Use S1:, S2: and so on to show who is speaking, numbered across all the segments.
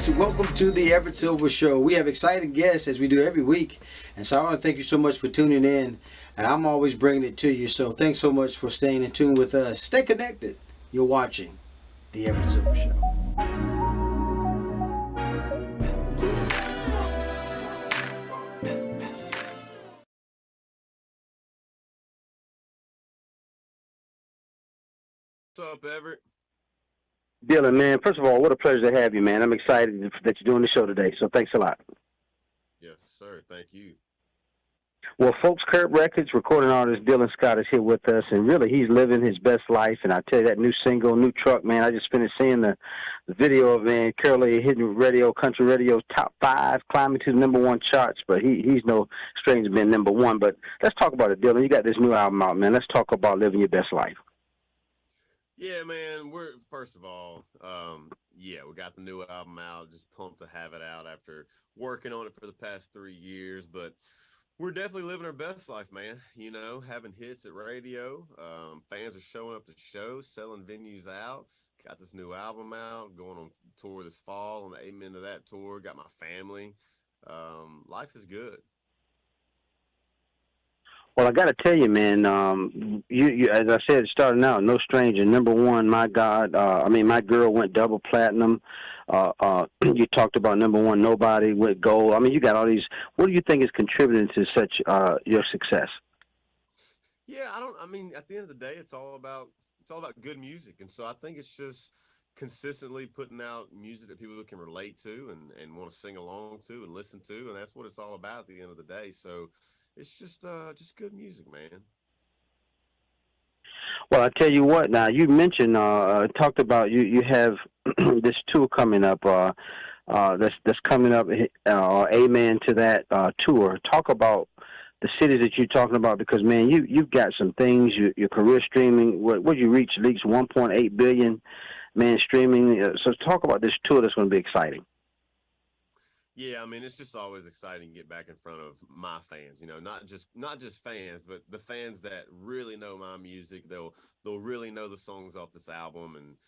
S1: guys, welcome to the Everett Silver Show. We have exciting guests as we do every week, and so I want to thank you so much for tuning in, and I'm always bringing it to you, so thanks so much for staying in tune with us. Stay connected. You're watching the Everett Silver Show.
S2: What's up, Everett?
S3: Dylan, man, first of all, what a pleasure to have you, man. I'm excited that you're doing the show today, so thanks a lot.
S2: Yes, sir. Thank you.
S3: Well, folks, Kurt Records, recording artist Dylan Scott is here with us, and really, he's living his best life. And I tell you, that new single, New Truck, man, I just finished seeing the video of, man, currently hitting radio, country radio's top 5, climbing to the #1 charts, but he's no stranger to being #1. But let's talk about it, Dylan. You got this new album out, man. Let's talk about living your best life.
S2: Yeah, man. We're first of all, we got the new album out. Just pumped to have it out after working on it for the past 3 years. But we're definitely living our best life, man. You know, having hits at radio. Fans are showing up to shows, selling venues out. Got this new album out, going on tour this fall, and amen to that tour. Got my family. Life is good.
S3: Well, I got to tell you, man. You, as I said, starting out, no stranger, #1. My God, my girl went double platinum. You talked about #1, nobody went gold. I mean, you got all these. What do you think is contributing to such your success?
S2: Yeah, I don't. I mean, at the end of the day, it's all about good music, and so I think it's just consistently putting out music that people can relate to and want to sing along to and listen to, and that's what it's all about at the end of the day. So it's just good music, man.
S3: Well, I tell you what. Now, you mentioned talked about you have this tour coming up. That's coming up. Amen to that tour. Talk about the cities that you're talking about because man, you've got some things. Your career streaming. What you reach at least 1.8 billion man streaming. So talk about this tour that's going to be exciting.
S2: Yeah, I mean, it's just always exciting to get back in front of my fans. You know, not just fans, but the fans that really know my music. They'll really know the songs off this album, and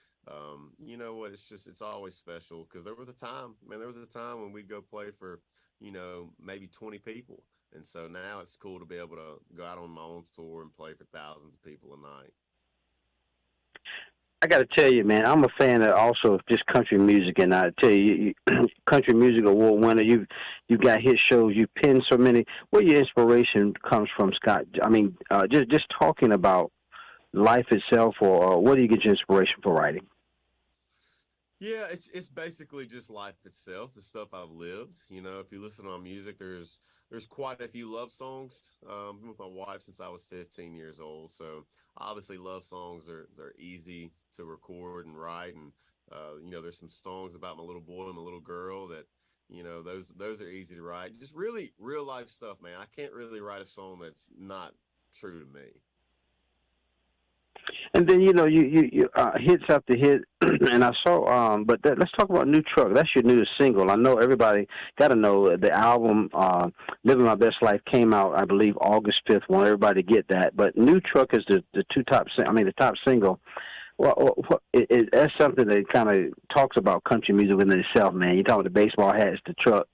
S2: you know what? It's always special because there was a time when we'd go play for, maybe 20 people, and so now it's cool to be able to go out on my own tour and play for thousands of people a night.
S3: I got to tell you, man, I'm a fan of also of just country music, and I tell you, country music award winner. You got hit shows. You pin so many. Where your inspiration comes from, Scott? I mean, just talking about life itself, or where do you get your inspiration for writing?
S2: Yeah, it's basically just life itself, the stuff I've lived. You know, if you listen to my music, there's quite a few love songs. Been with my wife since I was 15 years old, so obviously love songs are they're easy to record and write, and there's some songs about my little boy and my little girl that those are easy to write. Just really real life stuff, man. I can't really write a song that's not true to me.
S3: And then you hits after hit, and I saw. Let's talk about New Truck. That's your newest single. I know everybody got to know the album. Living My Best Life came out, I believe, August 5th. Want everybody to get that. But New Truck is the two top. The top single. That's something that kind of talks about country music within itself, man. You talk about the baseball hats, the truck.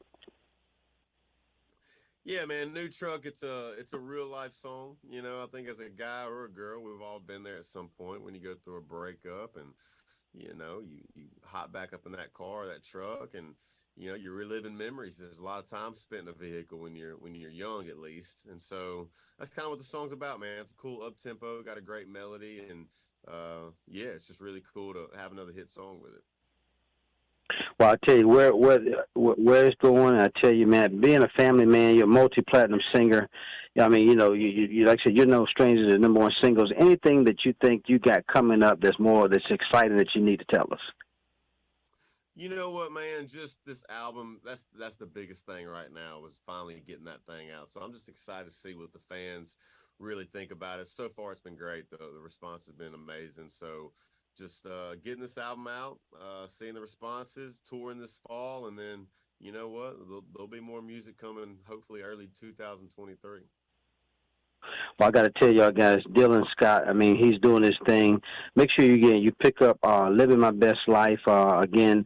S2: Yeah, man, new truck. It's a real life song. You know, I think as a guy or a girl, we've all been there at some point when you go through a breakup, and you hop back up in that car, that truck, and you're reliving memories. There's a lot of time spent in a vehicle when you're young, at least, and so that's kind of what the song's about, man. It's a cool up tempo, got a great melody, and yeah, it's just really cool to have another hit song with it.
S3: Well, I tell you where it's going. I tell you, man, being a family man, you're a multi-platinum singer. I mean, you like I said, you're no stranger to #1 singles. Anything that you think you got coming up that's exciting that you need to tell us?
S2: You know what, man? Just this album, that's the biggest thing right now was finally getting that thing out. So I'm just excited to see what the fans really think about it. So far, it's been great. The response has been amazing. So just getting this album out, seeing the responses, touring this fall, and then you know what? There'll be more music coming. Hopefully, early 2023.
S3: Well, I got to tell y'all guys, Dylan Scott. I mean, he's doing his thing. Make sure you pick up "Living My Best Life" again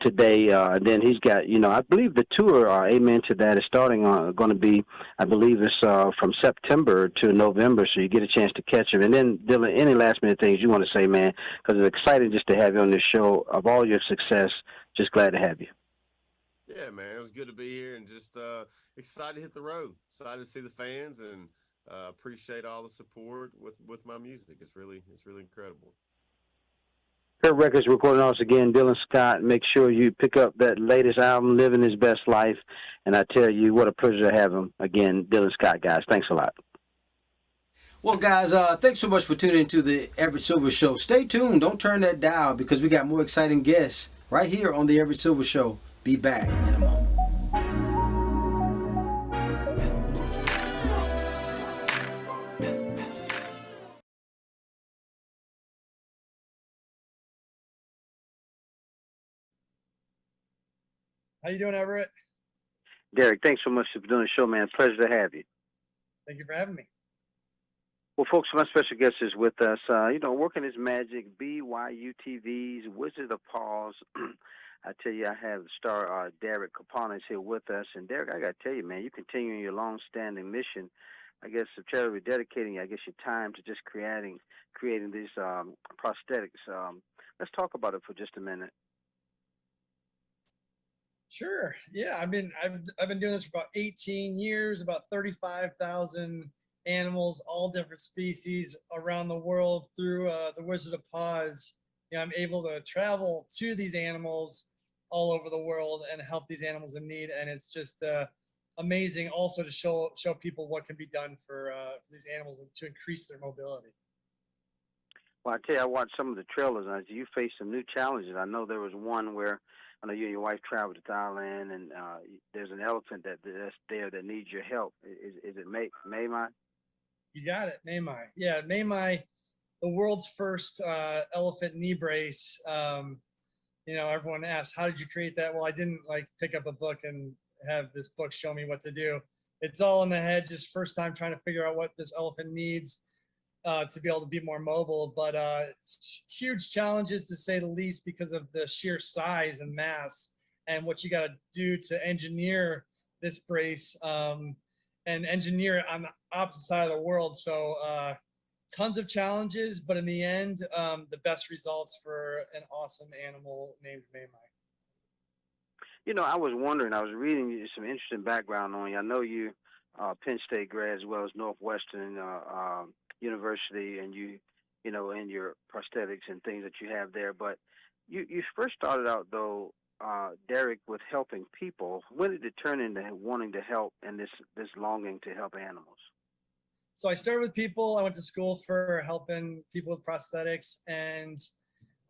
S3: today. And then he's got, I believe the tour, amen to that, is starting going to be, I believe it's from September to November, so you get a chance to catch him. And then Dylan, any last minute things you want to say, man? Because it's exciting just to have you on this show. Of all your success, just glad to have you.
S2: Yeah, man, it was good to be here and just excited to hit the road. Excited to see the fans and appreciate all the support with my music. It's really incredible.
S3: Kurt Records recording artist again, Dylan Scott. Make sure you pick up that latest album, Living His Best Life. And I tell you, what a pleasure to have him. Again, Dylan Scott, guys. Thanks a lot.
S1: Well, guys, thanks so much for tuning into the Everett Silver Show. Stay tuned. Don't turn that dial because we got more exciting guests right here on the Everett Silver Show. Be back in a moment.
S4: How you doing, Everett?
S3: Derek, thanks so much for doing the show, man. Pleasure to have you.
S4: Thank you for having me.
S3: Well, folks, my special guest is with us. Working his magic, BYUTV's Wizard of Pause. I tell you, I have star Derek Kapanis here with us. And Derek, I got to tell you, man, you continue your long-standing mission, I guess, of charity dedicating, I guess, your time to just creating these prosthetics. Let's talk about it for just a minute.
S4: Sure. Yeah. I've been doing this for about 18 years, about 35,000 animals, all different species around the world through the Wizard of Paws. I'm able to travel to these animals all over the world and help these animals in need. And it's just amazing also to show people what can be done for these animals and to increase their mobility.
S3: Well, I tell you, I watched some of the trailers, and you faced some new challenges. I know there was one where I know you and your wife traveled to Thailand, and there's an elephant that's there that needs your help. Is it Maimai?
S4: You got it, Maimai. Yeah, Maimai, the world's first elephant knee brace. Everyone asks, how did you create that? Well, I didn't pick up a book and have this book show me what to do. It's all in the head, just first time trying to figure out what this elephant needs to be able to be more mobile. But huge challenges, to say the least, because of the sheer size and mass and what you got to do to engineer this brace and engineer it on the opposite side of the world. So tons of challenges, but in the end, the best results for an awesome animal named Maimai.
S3: I was wondering, I was reading some interesting background on you. I know you Penn State grad as well as Northwestern University, and you in your prosthetics and things that you have there. But you first started out, though, Derek, with helping people. When did it turn into wanting to help and this longing to help animals?
S4: So I started with people. I went to school for helping people with prosthetics, and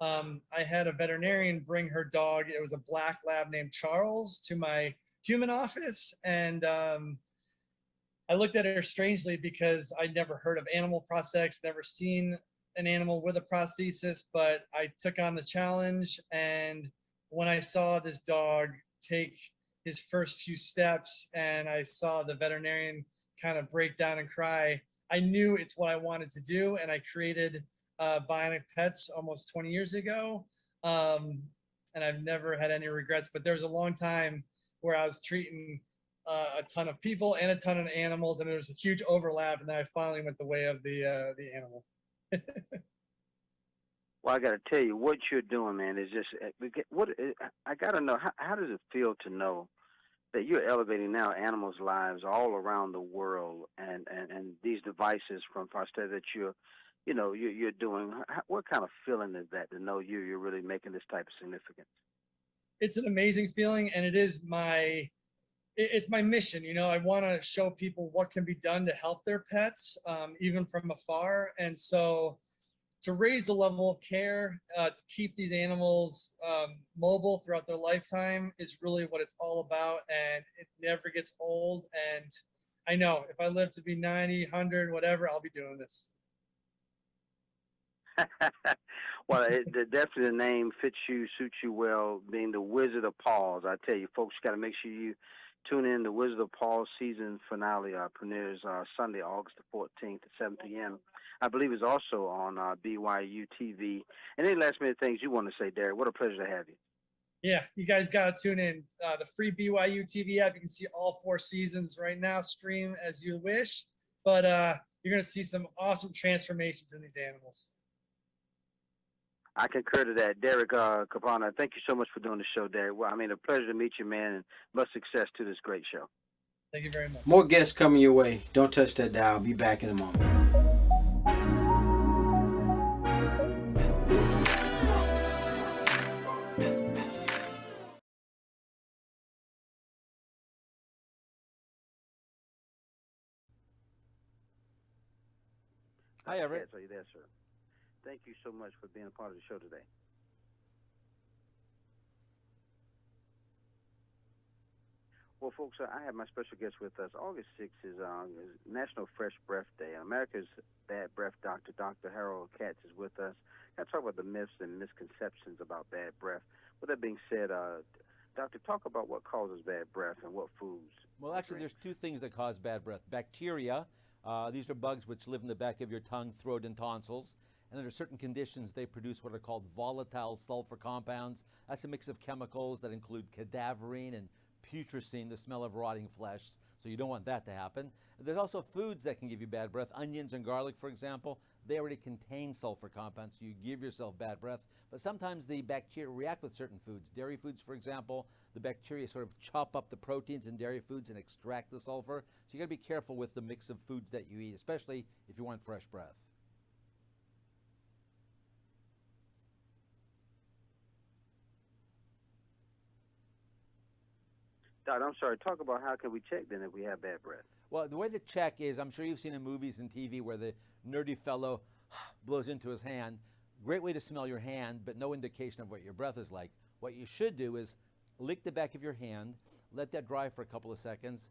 S4: I had a veterinarian bring her dog. It was a black lab named Charles to my human office, and I looked at her strangely because I'd never heard of animal prosthetics, never seen an animal with a prosthesis, but I took on the challenge. And when I saw this dog take his first few steps and I saw the veterinarian kind of break down and cry, I knew it's what I wanted to do. And I created Bionic Pets almost 20 years ago. And I've never had any regrets, but there was a long time where I was treating a ton of people and a ton of animals, and there was a huge overlap, and then I finally went the way of the animal.
S3: Well, I got to tell you, what you're doing, man, is just I got to know. How does it feel to know that you're elevating now animals' lives all around the world, and these devices from prosthetics that you're doing? What kind of feeling is that to know you're really making this type of significance?
S4: It's an amazing feeling, and it's my mission. I want to show people what can be done to help their pets, even from afar. And so to raise the level of care, to keep these animals mobile throughout their lifetime is really what it's all about. And it never gets old. And I know if I live to be 90, 100, whatever, I'll be doing this.
S3: Well, definitely the name fits you, suits you well, being the Wizard of Paws. I tell you, folks, got to make sure you Tune in. The Wizard of Paul season finale premieres Sunday, August the 14th at 7 p.m. I believe it's also on BYU TV. And any last minute things you want to say, Derek? What a pleasure to have you.
S4: Yeah, you guys got to tune in. The free BYU TV app. You can see all 4 seasons right now. Stream as you wish, but you're going to see some awesome transformations in these animals.
S3: I concur to that. Derek Capana, thank you so much for doing the show, Derek. Well, I mean, a pleasure to meet you, man, and much success to this great show.
S4: Thank you very much.
S1: More guests coming your way. Don't touch that dial. Be back in a moment.
S3: Hi, Everett. Are you there, sir? Thank you so much for being a part of the show today. Well, folks, I have my special guest with us. August 6th is National Fresh Breath Day. America's Bad Breath Doctor, Dr. Harold Katz, is with us. I talk about the myths and misconceptions about bad breath. With that being said, Doctor, talk about what causes bad breath and what foods.
S5: Well, actually, there's 2 things that cause bad breath. Bacteria, these are bugs which live in the back of your tongue, throat, and tonsils. And under certain conditions, they produce what are called volatile sulfur compounds. That's a mix of chemicals that include cadaverine and putrescine, the smell of rotting flesh. So you don't want that to happen. There's also foods that can give you bad breath. Onions and garlic, for example, they already contain sulfur compounds, so you give yourself bad breath. But sometimes the bacteria react with certain foods. Dairy foods, for example, the bacteria sort of chop up the proteins in dairy foods and extract the sulfur. So you got to be careful with the mix of foods that you eat, especially if you want fresh breath.
S3: Doc, I'm sorry. Talk about how can we check then if we have bad breath.
S5: Well, the way to check is, I'm sure you've seen in movies and TV where the nerdy fellow blows into his hand. Great way to smell your hand, but no indication of what your breath is like. What you should do is lick the back of your hand, let that dry for a couple of seconds,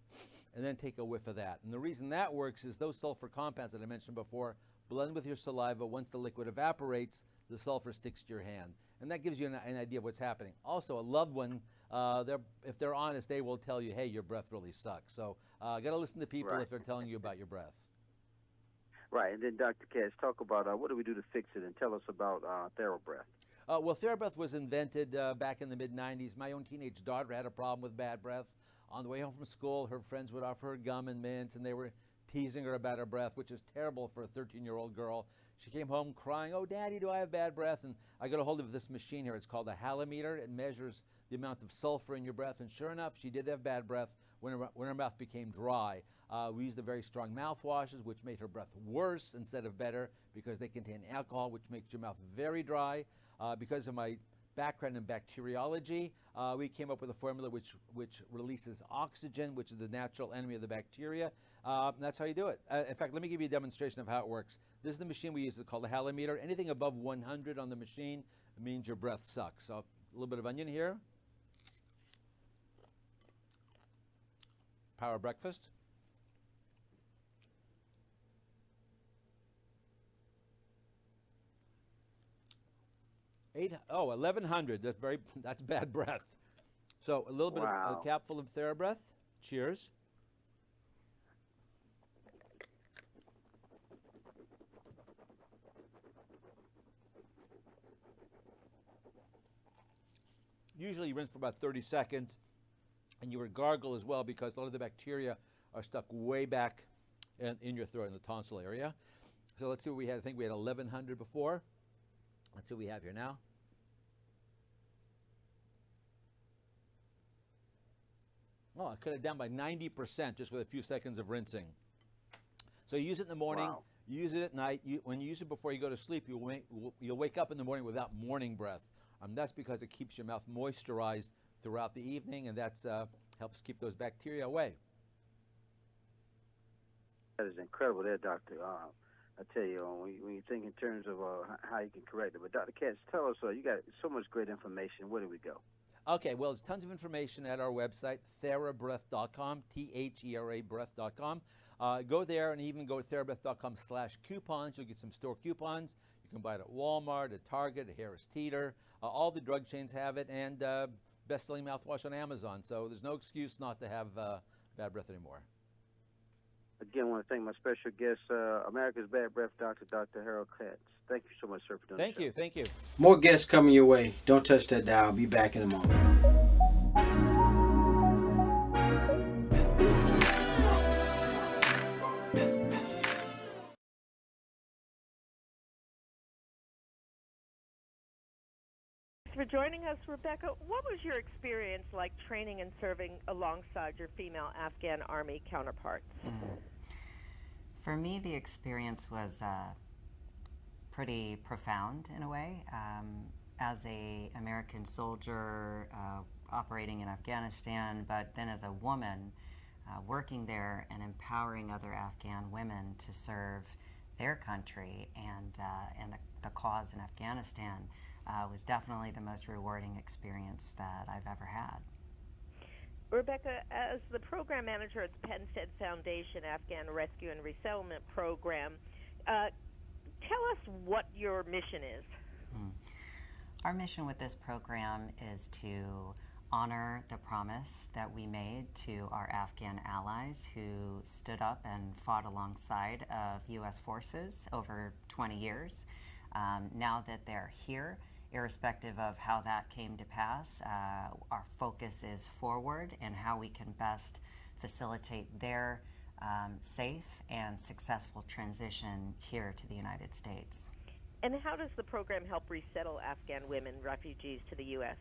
S5: and then take a whiff of that. And the reason that works is those sulfur compounds that I mentioned before blend with your saliva. Once the liquid evaporates, the sulfur sticks to your hand. And that gives you an idea of what's happening. Also, a loved one, if they're honest, they will tell you, hey, your breath really sucks. So got to listen to people if they're telling you about your breath.
S3: Right, and then Dr. Katz, talk about what do we do to fix it, and tell us about TheraBreath.
S5: Well, TheraBreath was invented back in the mid-'90s. My own teenage daughter had a problem with bad breath. On the way home from school, her friends would offer her gum and mints, and they were teasing her about her breath, which is terrible for a 13-year-old girl. She came home crying, "Oh, Daddy, do I have bad breath?" And I got a hold of this machine here. It's called a halometer. It measures the amount of sulfur in your breath. And sure enough, she did have bad breath when her mouth became dry. We used the very strong mouthwashes, which made her breath worse instead of better because they contain alcohol, which makes your mouth very dry. Because of my background in bacteriology, we came up with a formula which releases oxygen, which is the natural enemy of the bacteria. And that's how you do it. In fact, let me give you a demonstration of how it works. This is the machine we use. It's called a halometer. Anything above 100 on the machine means your breath sucks. So a little bit of onion here. Power breakfast. Oh, 1,100. That's bad breath. So a little bit of a capful of TheraBreath. Cheers. Usually you rinse for about 30 seconds, and you would gargle as well because a lot of the bacteria are stuck way back in your throat, in the tonsil area. So let's see what we had. I think we had 1,100 before. Let's see what we have here now. Oh, I cut it down by 90% just with a few seconds of rinsing. So you use it in the morning, you use it at night. When you use it before you go to sleep, you'll wake up in the morning without morning breath. That's because it keeps your mouth moisturized throughout the evening, and that helps keep those bacteria away.
S3: That is incredible there, Doctor. I tell you, when you think in terms of how you can correct it. But Dr. Katz, tell us, you got so much great information. Where do we go?
S5: Okay, well, there's tons of information at our website, TheraBreath.com, THERA breath.com. Go there and even go to TheraBreath.com/coupons. You'll get some store coupons. You can buy it at Walmart, at Target, at Harris Teeter. All the drug chains have it, and best-selling mouthwash on Amazon. So there's no excuse not to have bad breath anymore.
S3: Again, I want to thank my special guest, America's Bad Breath Doctor, Dr. Harold Katz. Thank you so much, sir, for doing the show.
S5: Thank you.
S1: More guests coming your way. Don't touch that dial. Be back in a moment.
S6: For joining us, Rebecca, what was your experience like training and serving alongside your female Afghan Army counterparts?
S7: For me, the experience was pretty profound in a way. As an American soldier operating in Afghanistan, but then as a woman working there and empowering other Afghan women to serve their country and the cause in Afghanistan was definitely the most rewarding experience that I've ever had.
S6: Rebecca, as the program manager at the PenFed Foundation Afghan Rescue and Resettlement Program, tell us what your mission is.
S7: Our mission with this program is to honor the promise that we made to our Afghan allies who stood up and fought alongside of U.S. forces over 20 years. Now that they're here, irrespective of how that came to pass, our focus is forward and how we can best facilitate their safe and successful transition here to the United States.
S6: And how does the program help resettle Afghan women refugees to the U.S.?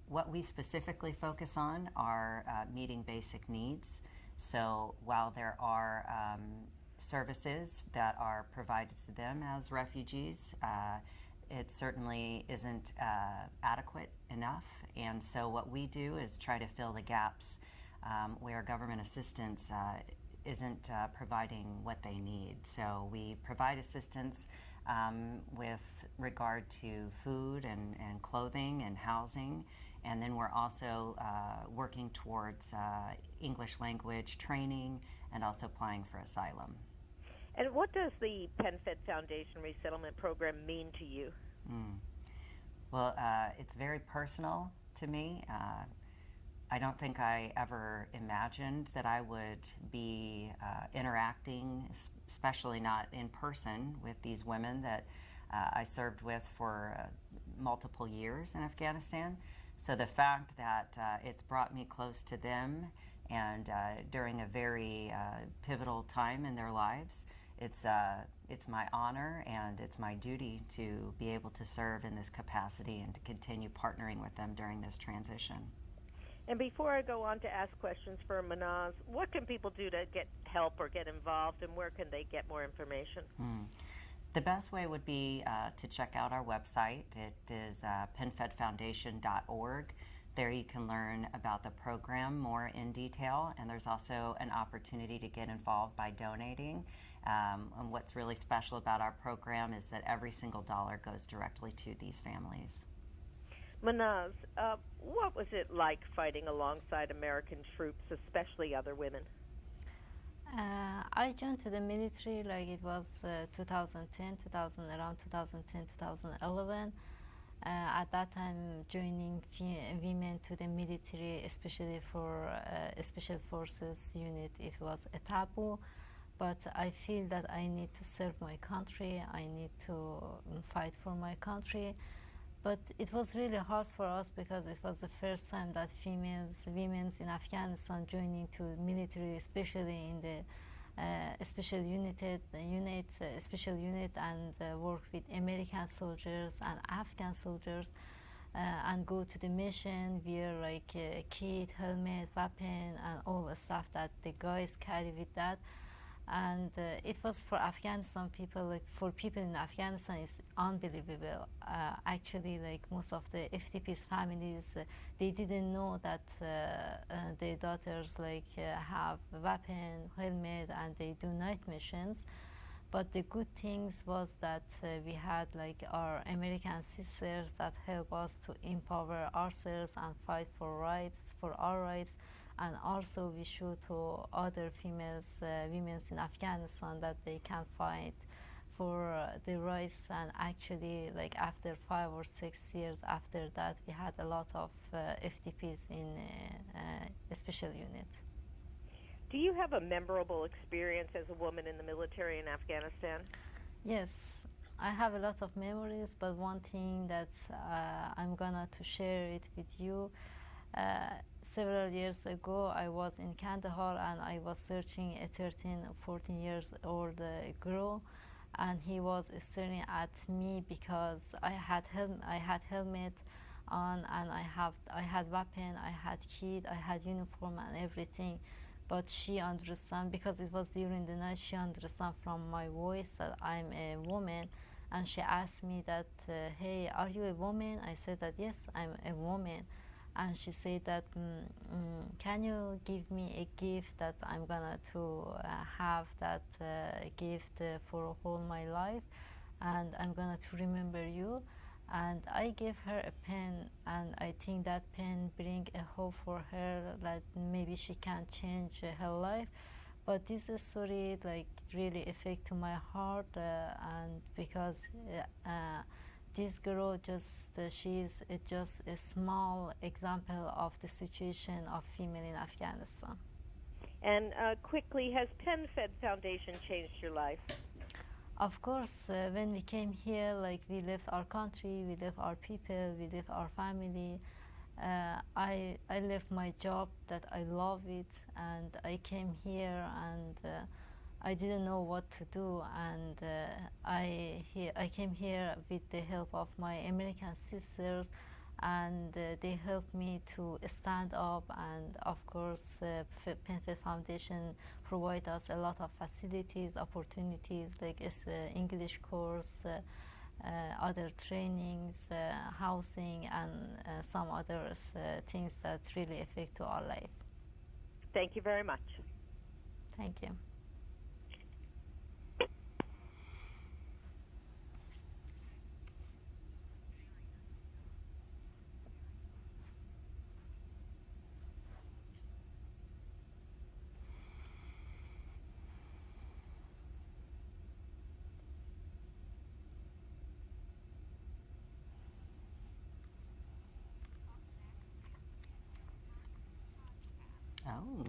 S7: What we specifically focus on are meeting basic needs. So while there are services that are provided to them as refugees, it certainly isn't adequate enough. And so what we do is try to fill the gaps where government assistance isn't providing what they need. So we provide assistance with regard to food and clothing and housing. And then we're also working towards English language training and also applying for asylum.
S6: And what does the PenFed Foundation Resettlement Program mean to you?
S7: Well, it's very personal to me. I don't think I ever imagined that I would be interacting, especially not in person, with these women that I served with for multiple years in Afghanistan. So the fact that it's brought me close to them and during a very pivotal time in their lives, it's my honor and it's my duty to be able to serve in this capacity and to continue partnering with them during this transition.
S6: And before I go on to ask questions for Manaz, what can people do to get help or get involved, and where can they get more information?
S7: The best way would be to check out our website. It is penfedfoundation.org. There you can learn about the program more in detail, and there's also an opportunity to get involved by donating. And what's really special about our program is that every single dollar goes directly to these families.
S6: Manaz, what was it like fighting alongside American troops, especially other women?
S8: I joined to the military like it was 2010, around 2010, 2011. At that time, joining women to the military, especially for Special Forces unit, it was a taboo. But I feel that I need to serve my country. I need to fight for my country. But it was really hard for us because it was the first time that women in Afghanistan joining to military, especially in the special unit and work with American soldiers and Afghan soldiers and go to the mission, wear like a kit, helmet, weapon, and all the stuff that the guys carry with that. And it was for Afghanistan people, like for people in Afghanistan, it's unbelievable. Actually, like most of the FTP's families, they didn't know that their daughters like have weapon, helmet, and they do night missions. But the good things was that we had like our American sisters that help us to empower ourselves and fight for rights, for our rights. And also we show to other females, women in Afghanistan that they can fight for the rice, and actually like after 5 or 6 years after that we had a lot of FTPs in special units.
S6: Do you have a memorable experience as a woman in the military in Afghanistan?
S8: Yes, I have a lot of memories, but one thing that I'm gonna to share it with you. Several years ago, I was in Kandahar and I was searching a 13, 14 years old girl, and he was staring at me because I had helmet on, and I had weapon, I had kid, I had uniform and everything. But she understand, because it was during the night, she understand from my voice that I'm a woman, and she asked me that, hey, are you a woman? I said that yes, I'm a woman. And she said that, can you give me a gift that I'm gonna to have that gift for whole my life, and I'm gonna to remember you. And I gave her a pen, and I think that pen bring a hope for her that maybe she can change her life. But this story like really affect to my heart, and because this girl she's just a small example of the situation of female in Afghanistan.
S6: And quickly, has PenFed Foundation changed your life?
S8: Of course, when we came here, like we left our country, we left our people, we left our family. I left my job that I love it, and I came here, and I didn't know what to do, and I came here with the help of my American sisters, and they helped me to stand up. And of course, PenFed Foundation provide us a lot of facilities, opportunities, like English course, other trainings, housing, and some other things that really affect to our life.
S6: Thank you very much.
S8: Thank you.
S7: Oh.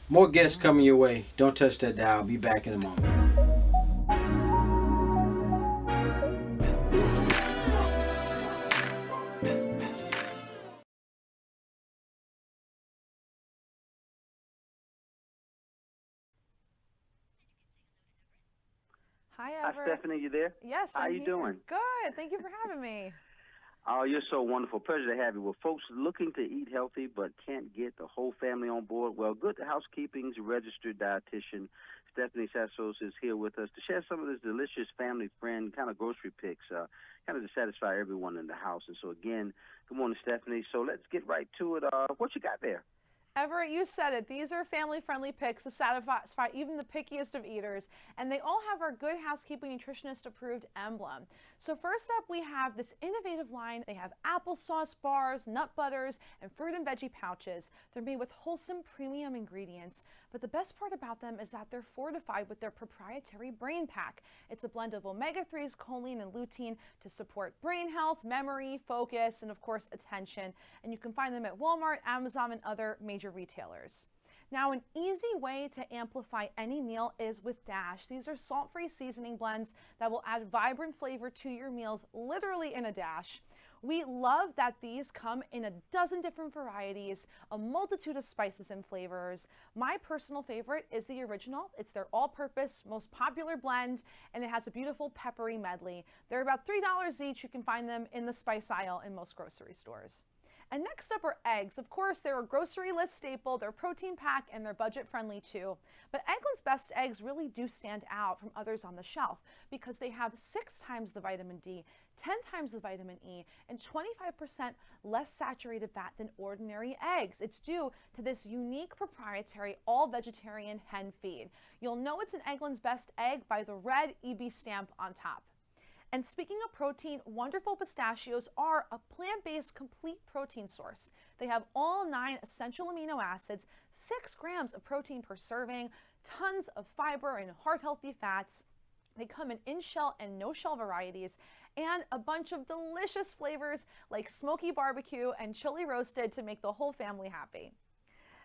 S1: More guests coming your way. Don't touch that dial. I'll be back in a moment.
S9: Hi,
S3: Hi,
S9: Everett.
S3: Stephanie, you there?
S9: Yes,
S3: How
S9: I'm
S3: you
S9: here.
S3: doing?
S9: Good. Thank you for having me.
S3: Oh, you're so wonderful. Pleasure to have you. Well, folks looking to eat healthy but can't get the whole family on board, well, Good Housekeeping's registered dietitian, Stephanie Sassos, is here with us to share some of this delicious family friend kind of grocery picks, kind of to satisfy everyone in the house. And so, again, good morning, Stephanie. So let's get right to it. What you got there?
S9: Everett, you said it. These are family-friendly picks to satisfy even the pickiest of eaters, and they all have our Good Housekeeping Nutritionist-approved emblem. So first up, we have this innovative line. They have applesauce bars, nut butters, and fruit and veggie pouches. They're made with wholesome, premium ingredients, but the best part about them is that they're fortified with their proprietary brain pack. It's a blend of omega-3s, choline, and lutein to support brain health, memory, focus, and of course, attention. And you can find them at Walmart, Amazon, and other major retailers. Now, an easy way to amplify any meal is with Dash. These are salt-free seasoning blends that will add vibrant flavor to your meals, literally in a dash. We love that these come in a dozen different varieties, a multitude of spices and flavors. My personal favorite is the original. It's their all-purpose, most popular blend, and it has a beautiful peppery medley. They're about $3 each. You can find them in the spice aisle in most grocery stores. And next up are eggs. Of course, they're a grocery list staple, they're protein packed, and they're budget friendly too. But Eggland's Best eggs really do stand out from others on the shelf because they have 6 times the vitamin D, 10 times the vitamin E, and 25% less saturated fat than ordinary eggs. It's due to this unique proprietary all-vegetarian hen feed. You'll know it's an Eggland's Best egg by the red EB stamp on top. And speaking of protein, Wonderful Pistachios are a plant-based complete protein source. They have all 9 essential amino acids, 6 grams of protein per serving, tons of fiber and heart-healthy fats. They come in in-shell and no-shell varieties, and a bunch of delicious flavors like smoky barbecue and chili roasted to make the whole family happy.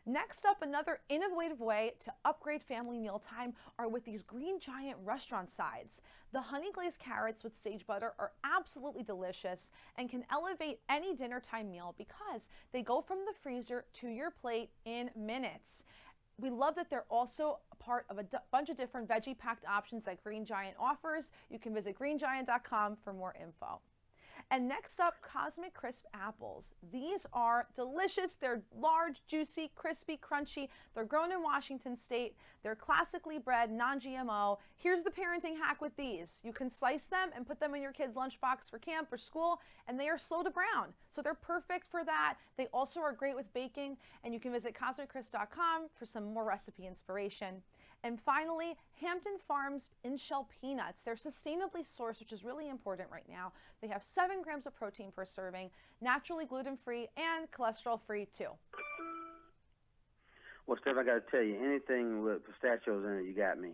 S9: Next up, another innovative way to upgrade family mealtime are with these Green Giant restaurant sides. The honey glazed carrots with sage butter are absolutely delicious and can elevate any dinner time meal because they go from the freezer to your plate in minutes. We love that they're also a part of a bunch of different veggie packed options that Green Giant offers. You can visit greengiant.com for more info. And next up, Cosmic Crisp apples. These are delicious. They're large, juicy, crispy, crunchy. They're grown in Washington State. They're classically bred, non-GMO. Here's the parenting hack with these. You can slice them and put them in your kid's lunchbox for camp or school, and they are slow to brown. So they're perfect for that. They also are great with baking, and you can visit CosmicCrisp.com for some more recipe inspiration. And finally, Hampton Farms in-shell peanuts. They're sustainably sourced, which is really important right now. They have 7 grams of protein per serving, naturally gluten-free and cholesterol-free too.
S3: Well, Steph, I got to tell you, anything with pistachios in it, you got me.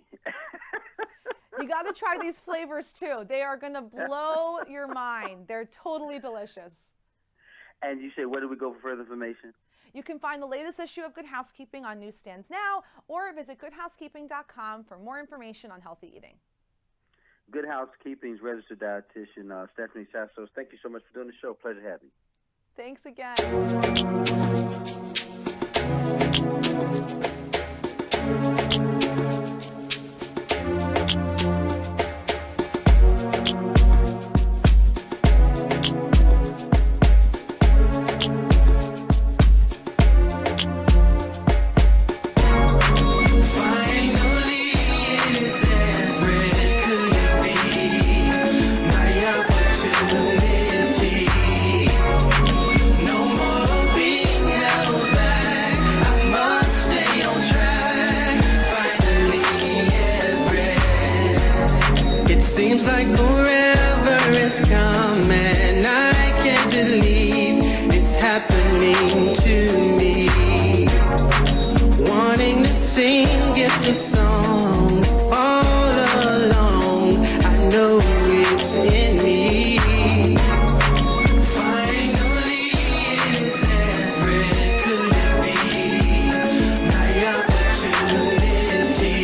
S9: You got to try these flavors too. They are going to blow your mind. They're totally delicious.
S3: And you said, where do we go for further information?
S9: You can find the latest issue of Good Housekeeping on newsstands now, or visit goodhousekeeping.com for more information on healthy eating.
S3: Good Housekeeping's registered dietitian, Stephanie Sassos. Thank you so much for doing the show. Pleasure to have you.
S9: Thanks again.
S10: Seems like forever is coming. I can't believe it's happening to me. Wanting to sing if a song all along. I know it's in me. Finally, it is ever could it be my opportunity.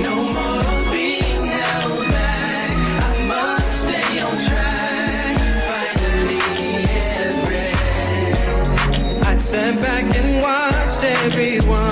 S10: No more. Sat back and watched everyone